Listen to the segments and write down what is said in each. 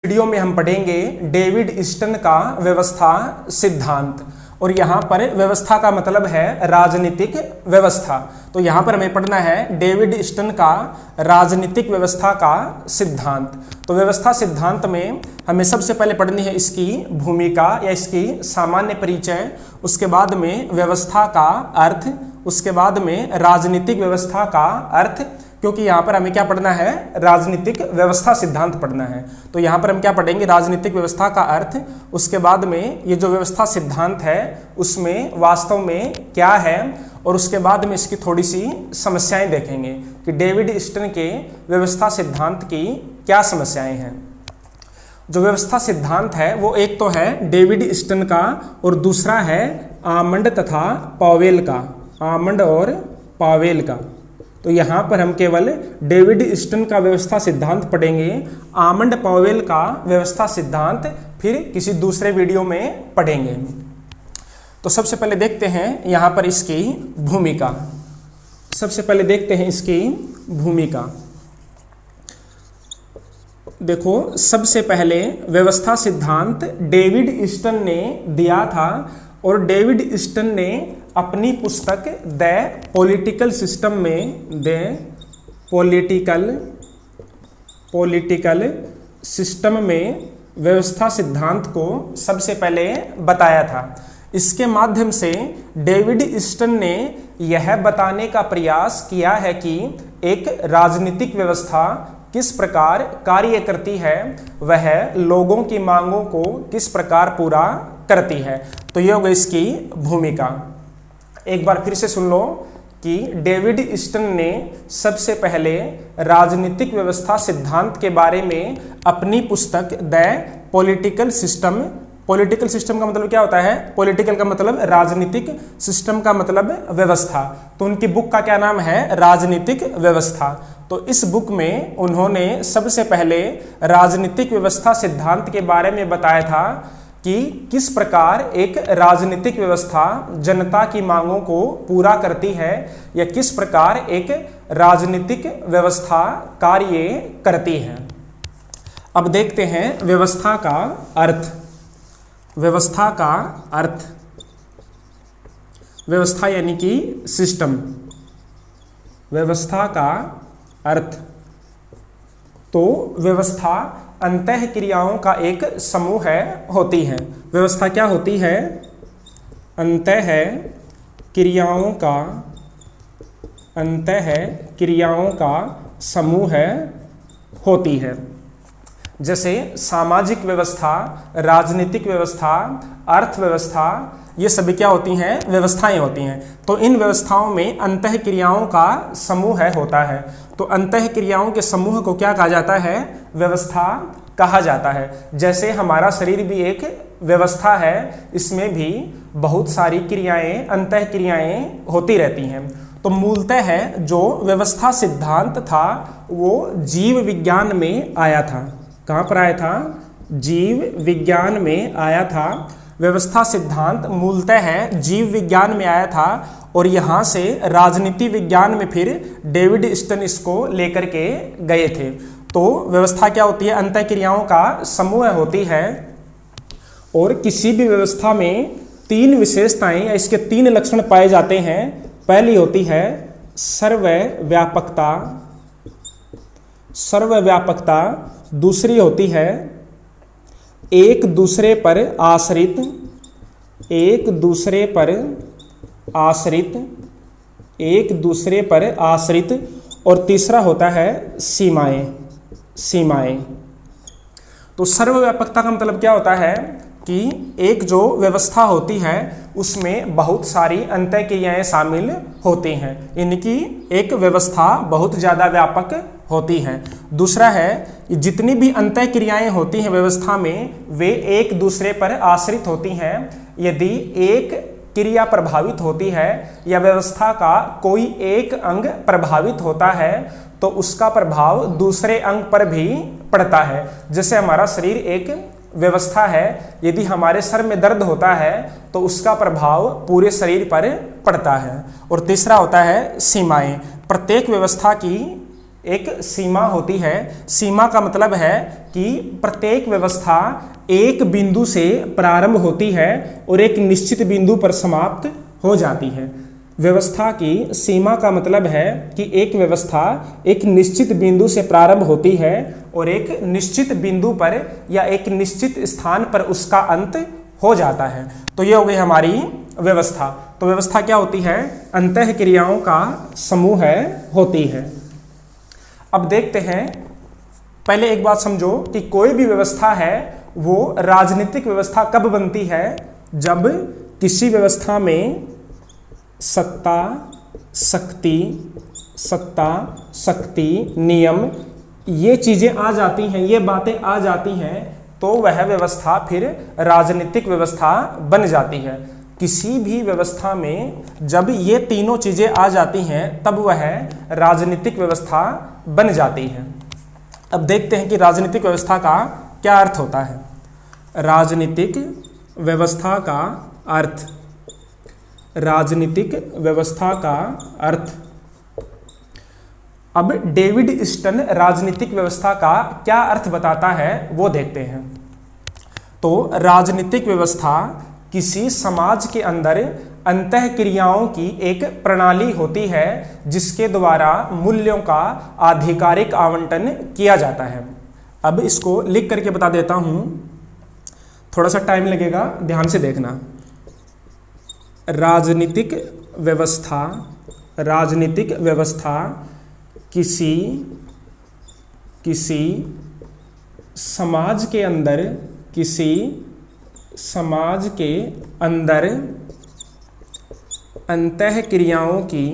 Video में हम पढ़ेंगे डेविड स्टन का व्यवस्था सिद्धांत। और यहाँ पर व्यवस्था का मतलब है राजनीतिक व्यवस्था। तो यहाँ पर हमें पढ़ना है डेविड स्टन का राजनीतिक व्यवस्था का सिद्धांत। तो व्यवस्था सिद्धांत में हमें सबसे पहले पढ़नी है इसकी भूमिका या इसकी सामान्य परिचय, उसके बाद में व्यवस्था का अर्थ, उसके बाद में राजनीतिक व्यवस्था का अर्थ, क्योंकि यहाँ पर हमें क्या पढ़ना है, राजनीतिक व्यवस्था सिद्धांत पढ़ना है। तो यहाँ पर हम क्या पढ़ेंगे, राजनीतिक व्यवस्था का अर्थ, उसके बाद में ये जो व्यवस्था सिद्धांत है उसमें वास्तव में क्या है, और उसके बाद में इसकी थोड़ी सी समस्याएं देखेंगे कि डेविड स्टन के व्यवस्था सिद्धांत की क्या समस्याएं हैं। जो व्यवस्था सिद्धांत है वो एक तो है डेविड स्टन का और दूसरा है आमंड तथा पॉवेल का, आमंड और पॉवेल का। तो यहाँ पर हम केवल डेविड स्टन का व्यवस्था सिद्धांत पढ़ेंगे, आमंड पॉवेल का व्यवस्था सिद्धांत फिर किसी दूसरे वीडियो में पढ़ेंगे। तो सबसे पहले देखते हैं यहाँ पर इसकी भूमिका। सबसे पहले देखते हैं इसकी भूमिका। देखो, सबसे पहले व्यवस्था सिद्धांत डेविड स्टन ने दिया था और डेविड स्टन ने अपनी पुस्तक द पॉलिटिकल सिस्टम में, द पॉलिटिकल सिस्टम में व्यवस्था सिद्धांत को सबसे पहले बताया था। इसके माध्यम से डेविड स्टन ने यह बताने का प्रयास किया है कि एक राजनीतिक व्यवस्था किस प्रकार कार्य करती है, वह लोगों की मांगों को किस प्रकार पूरा करती है। तो यह होगी इसकी भूमिका। एक बार फिर से सुन लो कि डेविड स्टन ने सबसे पहले राजनीतिक व्यवस्था सिद्धांत के बारे में अपनी पुस्तक the political system, political system का मतलब क्या होता है, पॉलिटिकल का मतलब राजनीतिक, सिस्टम का मतलब व्यवस्था। तो उनकी बुक का क्या नाम है, राजनीतिक व्यवस्था। तो इस बुक में उन्होंने सबसे पहले राजनीतिक व्यवस्था सिद्धांत के बारे में बताया था कि किस प्रकार एक राजनीतिक व्यवस्था जनता की मांगों को पूरा करती है या किस प्रकार एक राजनीतिक व्यवस्था कार्य करती है। अब देखते हैं व्यवस्था का अर्थ। व्यवस्था का अर्थ, व्यवस्था यानी कि सिस्टम, व्यवस्था का अर्थ। तो व्यवस्था अंतः क्रियाओं का एक समूह होती है। व्यवस्था क्या होती है, अंतः क्रियाओं का, अंतः क्रियाओं का समूह होती है। जैसे सामाजिक व्यवस्था, राजनीतिक व्यवस्था, अर्थव्यवस्था, ये सभी क्या होती हैं, व्यवस्थाएं होती हैं। तो इन व्यवस्थाओं में अंतः क्रियाओं का समूह होता है। तो अंतः क्रियाओं के समूह को क्या कहा जाता है, व्यवस्था कहा जाता है। जैसे हमारा शरीर भी एक व्यवस्था है, इसमें भी बहुत सारी क्रियाएं, अंतः क्रियाएं होती रहती हैं। तो मूलतः है जो व्यवस्था सिद्धांत था वो जीव विज्ञान में आया था। कहाँ पर आया था, जीव विज्ञान में आया था। व्यवस्था सिद्धांत मूलतः है जीव विज्ञान में आया था और यहाँ से राजनीति विज्ञान में फिर डेविड स्टन इसको लेकर के गए थे। तो व्यवस्था क्या होती है, अंतः क्रियाओं का समूह होती है। और किसी भी व्यवस्था में तीन विशेषताएं या इसके तीन लक्षण पाए जाते हैं। पहली होती है सर्वव्यापकता, सर्वव्यापकता। दूसरी होती है एक दूसरे पर आश्रित, एक दूसरे पर आश्रित, एक दूसरे पर आश्रित। और तीसरा होता है सीमाएं, सीमाएं। तो सर्वव्यापकता का मतलब क्या होता है कि एक जो व्यवस्था होती है उसमें बहुत सारी अंतः क्रियाएं शामिल होती हैं, यानी कि एक व्यवस्था बहुत ज़्यादा व्यापक होती है। दूसरा है जितनी भी अंतः क्रियाएं होती हैं व्यवस्था में वे एक दूसरे पर आश्रित होती हैं। यदि एक क्रिया प्रभावित होती है या व्यवस्था का कोई एक अंग प्रभावित होता है तो उसका प्रभाव दूसरे अंग पर भी पड़ता है। जैसे हमारा शरीर एक व्यवस्था है, यदि हमारे सर में दर्द होता है तो उसका प्रभाव पूरे शरीर पर पड़ता है। और तीसरा होता है सीमाएं। प्रत्येक व्यवस्था की एक सीमा होती है। सीमा का मतलब है कि प्रत्येक व्यवस्था एक बिंदु से प्रारंभ होती है और एक निश्चित बिंदु पर समाप्त हो जाती है। व्यवस्था की सीमा का मतलब है कि एक व्यवस्था एक निश्चित बिंदु से प्रारंभ होती है और एक निश्चित बिंदु पर या एक निश्चित स्थान पर उसका अंत हो जाता है। तो ये हो गई हमारी व्यवस्था। तो व्यवस्था क्या होती है? अंतः क्रियाओं का समूह होती है। अब देखते हैं, पहले एक बात समझो कि कोई भी व्यवस्था है वो राजनीतिक व्यवस्था कब बनती है? जब किसी व्यवस्था में सत्ता, शक्ति, नियम ये चीजें आ जाती हैं, ये बातें आ जाती हैं, तो वह व्यवस्था फिर राजनीतिक व्यवस्था बन जाती है। किसी भी व्यवस्था में जब ये तीनों चीजें आ जाती हैं तब वह राजनीतिक व्यवस्था बन जाती है। अब देखते हैं कि राजनीतिक व्यवस्था का क्या अर्थ होता है। राजनीतिक व्यवस्था का अर्थ, राजनीतिक व्यवस्था का अर्थ। अब डेविड स्टन राजनीतिक व्यवस्था का क्या अर्थ बताता है वो देखते हैं। तो राजनीतिक व्यवस्था किसी समाज के अंदर अंतः क्रियाओं की एक प्रणाली होती है जिसके द्वारा मूल्यों का आधिकारिक आवंटन किया जाता है। अब इसको लिख करके बता देता हूं, थोड़ा सा टाइम लगेगा, ध्यान से देखना। राजनीतिक व्यवस्था किसी समाज के अंदर अंतः क्रियाओं की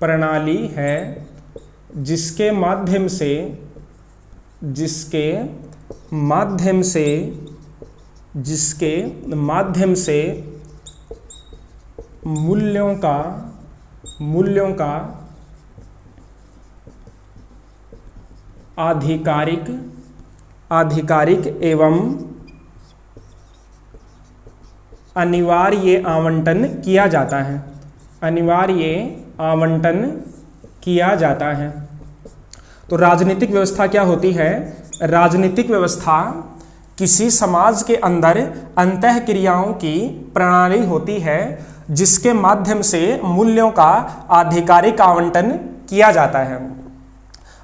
प्रणाली होती है, जिसके माध्यम से मूल्यों का आधिकारिक एवं अनिवार्य आवंटन किया जाता है। तो राजनीतिक व्यवस्था क्या होती है? राजनीतिक व्यवस्था किसी समाज के अंदर अंतः क्रियाओं की प्रणाली होती है जिसके माध्यम से मूल्यों का आधिकारिक आवंटन किया जाता है।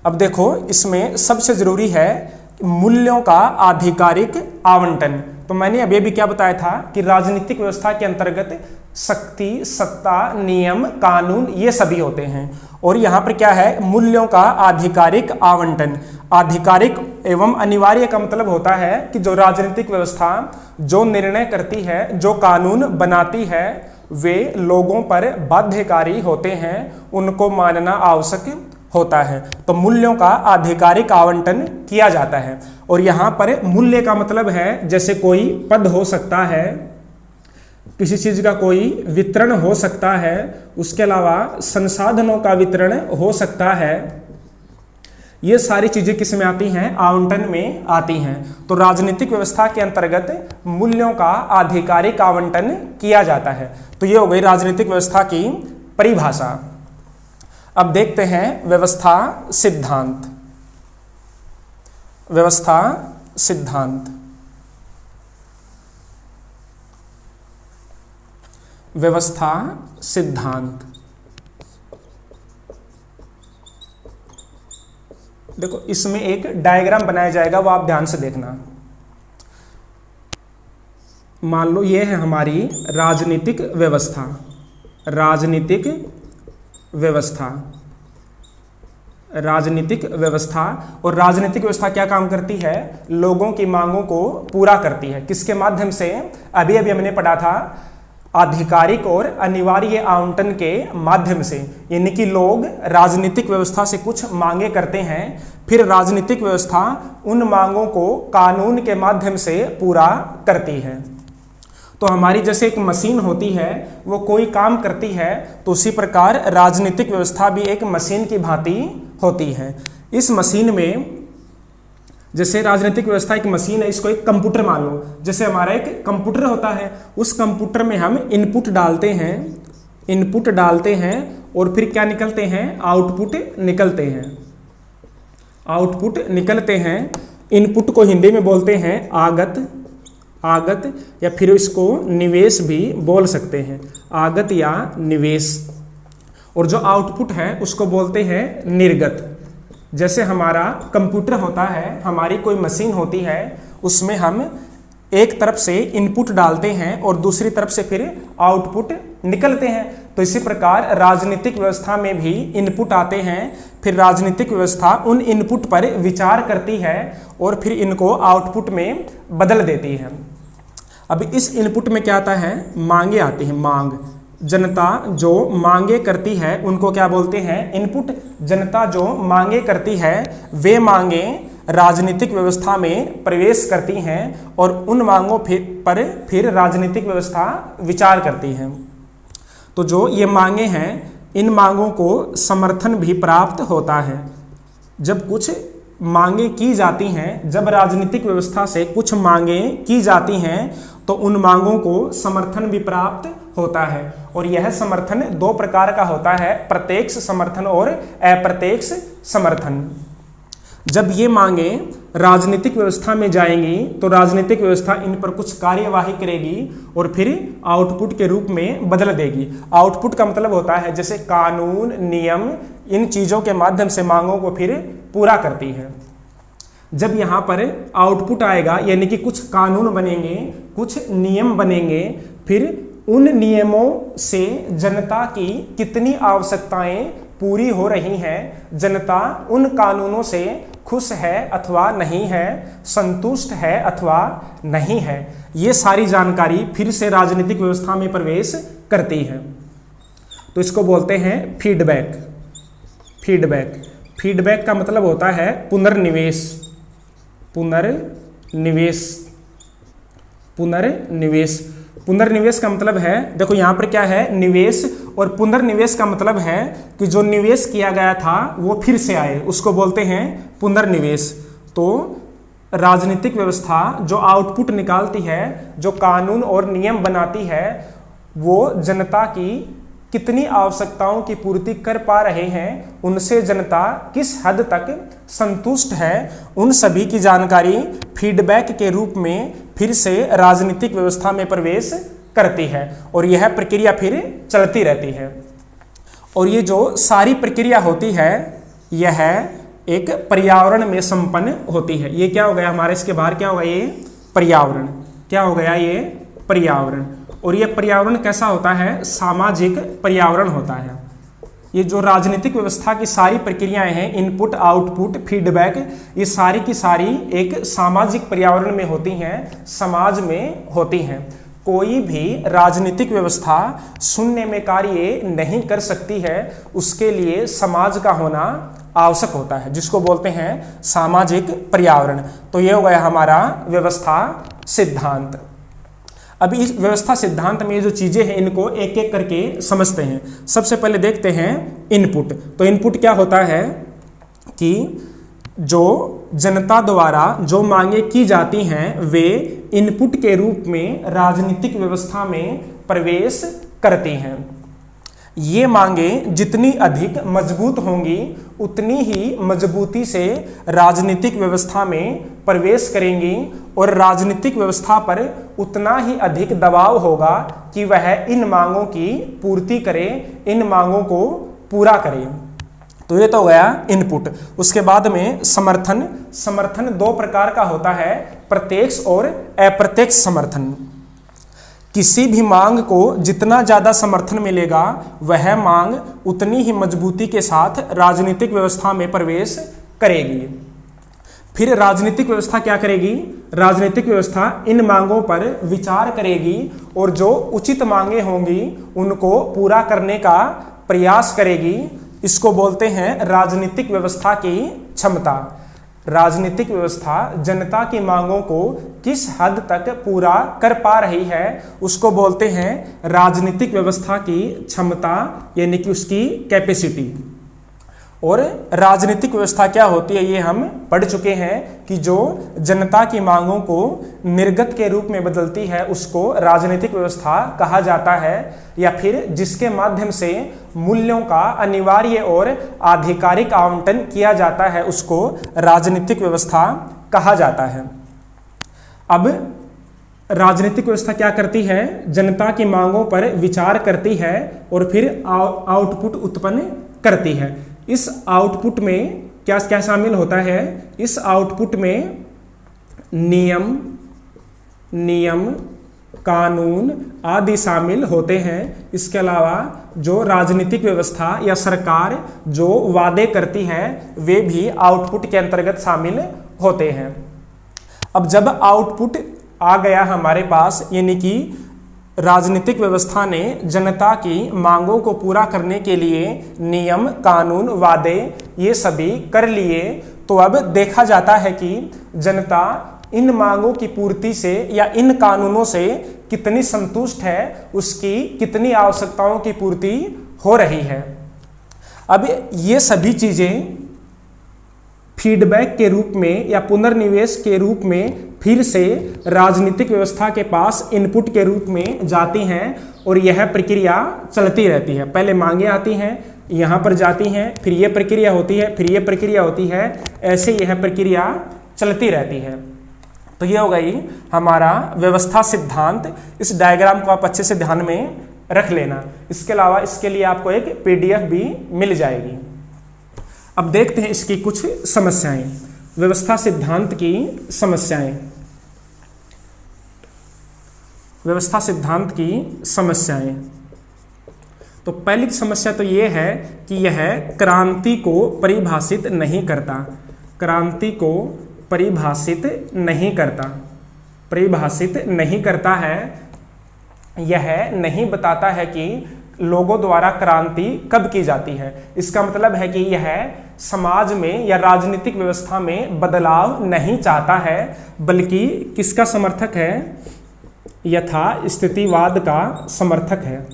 अब देखो, इसमें सबसे जरूरी है मूल्यों का आधिकारिक आवंटन। तो मैंने अभी भी क्या बताया था कि राजनीतिक व्यवस्था के अंतर्गत शक्ति, सत्ता, नियम, कानून ये सभी होते हैं। और यहाँ पर क्या है? मूल्यों का आधिकारिक आवंटन। आधिकारिक एवं अनिवार्य का मतलब होता है कि जो राजनीतिक व्यवस्था जो निर्णय करती है, जो कानून बनाती है, वे लोगों पर बाध्यकारी होते हैं, उनको मानना आवश्यक होता है। तो मूल्यों का आधिकारिक आवंटन किया जाता है। और यहाँ पर मूल्य का मतलब है जैसे कोई पद हो सकता है, किसी चीज का कोई वितरण हो सकता है, उसके अलावा संसाधनों का वितरण हो सकता है। ये सारी चीजें किस में आती हैं? आवंटन में आती हैं। तो राजनीतिक व्यवस्था के अंतर्गत मूल्यों का आधिकारिक आवंटन किया जाता है। तो ये हो गई राजनीतिक व्यवस्था की परिभाषा। अब देखते हैं व्यवस्था सिद्धांत। व्यवस्था सिद्धांत देखो, इसमें एक डायग्राम बनाया जाएगा, वो आप ध्यान से देखना। मान लो ये है हमारी राजनीतिक व्यवस्था। राजनीतिक और राजनीतिक व्यवस्था क्या काम करती है? लोगों की मांगों को पूरा करती है। किसके माध्यम से? अभी हमने पढ़ा था, आधिकारिक और अनिवार्य आवंटन के माध्यम से। यानी कि लोग राजनीतिक व्यवस्था से कुछ मांगे करते हैं, फिर राजनीतिक व्यवस्था उन मांगों को कानून के माध्यम से पूरा करती है। तो हमारी जैसे एक मशीन होती है, वो कोई काम करती है, तो उसी प्रकार राजनीतिक व्यवस्था भी एक मशीन की भांति होती है। इस मशीन में जैसे राजनीतिक व्यवस्था एक मशीन है, इसको एक कंप्यूटर मान लो। जैसे हमारा एक कंप्यूटर होता है, उस कंप्यूटर में हम इनपुट डालते हैं और फिर क्या निकलते हैं, आउटपुट निकलते हैं। इनपुट को हिंदी में बोलते हैं आगत या फिर इसको निवेश भी बोल सकते हैं, आगत या निवेश। और जो आउटपुट है उसको बोलते हैं निर्गत। जैसे हमारा कंप्यूटर होता है, हमारी कोई मशीन होती है, उसमें हम एक तरफ से इनपुट डालते हैं और दूसरी तरफ से फिर आउटपुट निकलते हैं। तो इसी प्रकार राजनीतिक व्यवस्था में भी इनपुट आते हैं, फिर राजनीतिक व्यवस्था उन इनपुट पर विचार करती है और फिर इनको आउटपुट में बदल देती है। अब इस इनपुट में क्या आता है, मांगे आती हैं, मांग। जनता जो मांगे करती है उनको क्या बोलते हैं, इनपुट। जनता जो मांगे करती है वे मांगे राजनीतिक व्यवस्था में प्रवेश करती हैं और उन मांगों पर फिर राजनीतिक व्यवस्था विचार करती है। तो जो ये मांगे हैं, इन मांगों को समर्थन भी प्राप्त होता है। जब कुछ मांगे की जाती हैं, जब राजनीतिक व्यवस्था से कुछ मांगे की जाती हैं तो उन मांगों को समर्थन भी प्राप्त होता है। और यह समर्थन दो प्रकार का होता है, प्रत्यक्ष समर्थन और अप्रत्यक्ष समर्थन। जब ये मांगे राजनीतिक व्यवस्था में जाएंगी तो राजनीतिक व्यवस्था इन पर कुछ कार्यवाही करेगी और फिर आउटपुट के रूप में बदल देगी। आउटपुट का मतलब होता है जैसे कानून, नियम, इन चीज़ों के माध्यम से मांगों को फिर पूरा करती है। जब यहाँ पर आउटपुट आएगा यानी कि कुछ कानून बनेंगे, कुछ नियम बनेंगे, फिर उन नियमों से जनता की कितनी आवश्यकताएं पूरी हो रही हैं, जनता उन कानूनों से खुश है अथवा नहीं है, संतुष्ट है अथवा नहीं है, ये सारी जानकारी फिर से राजनीतिक व्यवस्था में प्रवेश करती है। तो इसको बोलते हैं फीडबैक। फीडबैक का मतलब होता है पुनर्निवेश। पुनर्निवेश का मतलब है, देखो यहाँ पर क्या है, निवेश, और पुनर्निवेश का मतलब है कि जो निवेश किया गया था वो फिर से आए, उसको बोलते हैं पुनर्निवेश। तो राजनीतिक व्यवस्था जो आउटपुट निकालती है, जो कानून और नियम बनाती है, वो जनता की कितनी आवश्यकताओं की पूर्ति कर पा रहे हैं, उनसे जनता किस हद तक संतुष्ट है, उन सभी की जानकारी फीडबैक के रूप में फिर से राजनीतिक व्यवस्था में प्रवेश करती है और यह प्रक्रिया फिर चलती रहती है। और ये जो सारी प्रक्रिया होती है यह एक पर्यावरण में संपन्न होती है। ये क्या हो गया हमारे, इसके बाहर क्या होगा, ये पर्यावरण। क्या हो गया, ये पर्यावरण। और ये पर्यावरण कैसा होता है, सामाजिक पर्यावरण होता है। ये जो राजनीतिक व्यवस्था की सारी प्रक्रियाएं हैं, इनपुट, आउटपुट, फीडबैक, ये सारी की सारी एक सामाजिक पर्यावरण में होती हैं, समाज में होती हैं। कोई भी राजनीतिक व्यवस्था शून्य में कार्य नहीं कर सकती है, उसके लिए समाज का होना आवश्यक होता है, जिसको बोलते हैं सामाजिक पर्यावरण। तो ये हो गया हमारा व्यवस्था सिद्धांत। अभी इस व्यवस्था सिद्धांत में जो चीजें हैं इनको एक एक करके समझते हैं। सबसे पहले देखते हैं इनपुट। तो इनपुट क्या होता है कि जो जनता द्वारा जो मांगे की जाती हैं वे इनपुट के रूप में राजनीतिक व्यवस्था में प्रवेश करती हैं। ये मांगे जितनी अधिक मजबूत होंगी उतनी ही मजबूती से राजनीतिक व्यवस्था में प्रवेश करेंगी और राजनीतिक व्यवस्था पर उतना ही अधिक दबाव होगा कि वह इन मांगों की पूर्ति करे, इन मांगों को पूरा करे। तो ये तो हो गया इनपुट। उसके बाद में समर्थन। समर्थन दो प्रकार का होता है, प्रत्यक्ष और अप्रत्यक्ष समर्थन। किसी भी मांग को जितना ज़्यादा समर्थन मिलेगा वह मांग उतनी ही मजबूती के साथ राजनीतिक व्यवस्था में प्रवेश करेगी। फिर राजनीतिक व्यवस्था क्या करेगी, राजनीतिक व्यवस्था इन मांगों पर विचार करेगी और जो उचित मांगे होंगी उनको पूरा करने का प्रयास करेगी। इसको बोलते हैं राजनीतिक व्यवस्था की क्षमता। राजनीतिक व्यवस्था जनता की मांगों को किस हद तक पूरा कर पा रही है उसको बोलते हैं राजनीतिक व्यवस्था की क्षमता, यानी कि उसकी कैपेसिटी। और राजनीतिक व्यवस्था क्या होती है ये हम पढ़ चुके हैं कि जो जनता की मांगों को निर्गत के रूप में बदलती है उसको राजनीतिक व्यवस्था कहा जाता है, या फिर जिसके माध्यम से मूल्यों का अनिवार्य और आधिकारिक आवंटन किया जाता है उसको राजनीतिक व्यवस्था कहा जाता है। अब राजनीतिक व्यवस्था क्या करती है, जनता की मांगों पर विचार करती है और फिर आउटपुट उत्पन्न करती है। इस आउटपुट में क्या क्या शामिल होता है, इस आउटपुट में नियम कानून आदि शामिल होते हैं। इसके अलावा जो राजनीतिक व्यवस्था या सरकार जो वादे करती है वे भी आउटपुट के अंतर्गत शामिल होते हैं। अब जब आउटपुट आ गया हमारे पास, यानी कि राजनीतिक व्यवस्था ने जनता की मांगों को पूरा करने के लिए नियम कानून वादे ये सभी कर लिए, तो अब देखा जाता है कि जनता इन मांगों की पूर्ति से या इन कानूनों से कितनी संतुष्ट है, उसकी कितनी आवश्यकताओं की पूर्ति हो रही है। अब ये सभी चीजें फीडबैक के रूप में या पुनर्निवेश के रूप में फिर से राजनीतिक व्यवस्था के पास इनपुट के रूप में जाती हैं और यह प्रक्रिया चलती रहती है। पहले मांगे आती हैं, यहाँ पर जाती हैं, फिर यह प्रक्रिया होती है, फिर यह प्रक्रिया होती है, ऐसे यह प्रक्रिया चलती रहती है। तो ये हो गई हमारा व्यवस्था सिद्धांत। इस डायग्राम को आप अच्छे से ध्यान में रख लेना। इसके अलावा इसके लिए आपको एक PDF भी मिल जाएगी। अब देखते हैं इसकी कुछ समस्याएं, व्यवस्था सिद्धांत की समस्याएं। व्यवस्था सिद्धांत की समस्याएं, तो पहली समस्या तो यह है कि यह क्रांति को परिभाषित नहीं करता। क्रांति को परिभाषित नहीं करता, परिभाषित नहीं करता है। यह नहीं बताता है कि लोगों द्वारा क्रांति कब की जाती है। इसका मतलब है कि यह समाज में या राजनीतिक व्यवस्था में बदलाव नहीं चाहता है, बल्कि किसका समर्थक है, यथास्थितिवाद का समर्थक है,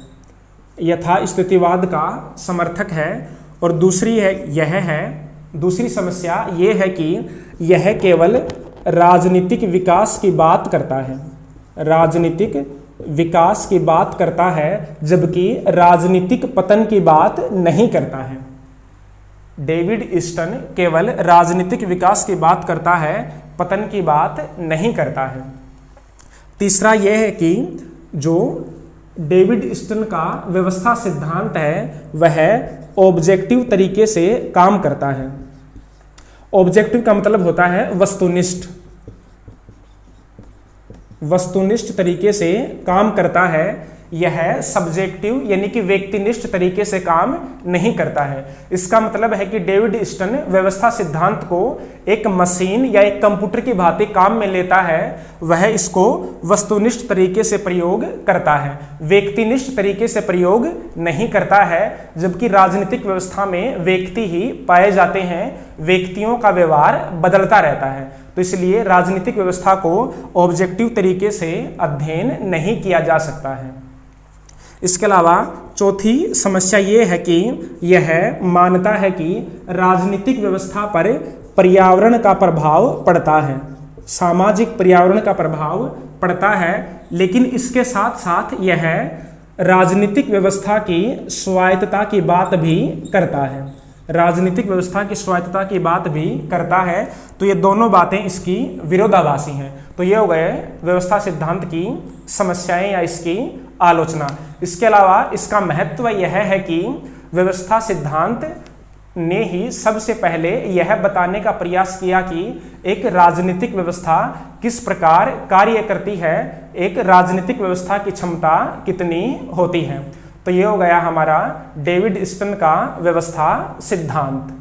यथास्थितिवाद का समर्थक है। और दूसरी समस्या यह है कि यह केवल राजनीतिक विकास की बात करता है, राजनीतिक विकास की बात करता है, जबकि राजनीतिक पतन की बात नहीं करता है। डेविड ईस्टन केवल राजनीतिक विकास की बात करता है, पतन की बात नहीं करता है। तीसरा यह है कि जो डेविड ईस्टन का व्यवस्था सिद्धांत है वह ऑब्जेक्टिव तरीके से काम करता है। ऑब्जेक्टिव का मतलब होता है वस्तुनिष्ठ, वस्तुनिष्ठ तरीके से काम करता है। यह सब्जेक्टिव यानी कि व्यक्तिनिष्ठ तरीके से काम नहीं करता है। इसका मतलब है कि डेविड ईस्टन व्यवस्था सिद्धांत को एक मशीन या एक कंप्यूटर की भांति काम में लेता है, वह इसको वस्तुनिष्ठ तरीके से प्रयोग करता है, व्यक्तिनिष्ठ तरीके से प्रयोग नहीं करता है। जबकि राजनीतिक व्यवस्था में व्यक्ति ही पाए जाते हैं, व्यक्तियों का व्यवहार बदलता रहता है, तो इसलिए राजनीतिक व्यवस्था को ऑब्जेक्टिव तरीके से अध्ययन नहीं किया जा सकता है। इसके अलावा चौथी समस्या यह है कि यह मानता है कि राजनीतिक व्यवस्था पर पर्यावरण का प्रभाव पड़ता है, सामाजिक पर्यावरण का प्रभाव पड़ता है, लेकिन इसके साथ साथ यह राजनीतिक व्यवस्था की स्वायत्तता की बात भी करता है, राजनीतिक व्यवस्था की स्वायत्तता की बात भी करता है। तो ये दोनों बातें इसकी विरोधाभासी हैं। तो ये हो गए व्यवस्था सिद्धांत की समस्याएं या इसकी आलोचना। इसके अलावा इसका महत्व यह है कि व्यवस्था सिद्धांत ने ही सबसे पहले यह बताने का प्रयास किया कि एक राजनीतिक व्यवस्था किस प्रकार कार्य करती है, एक राजनीतिक व्यवस्था की क्षमता कितनी होती है। तो ये हो गया हमारा डेविड ईस्टन का व्यवस्था सिद्धांत।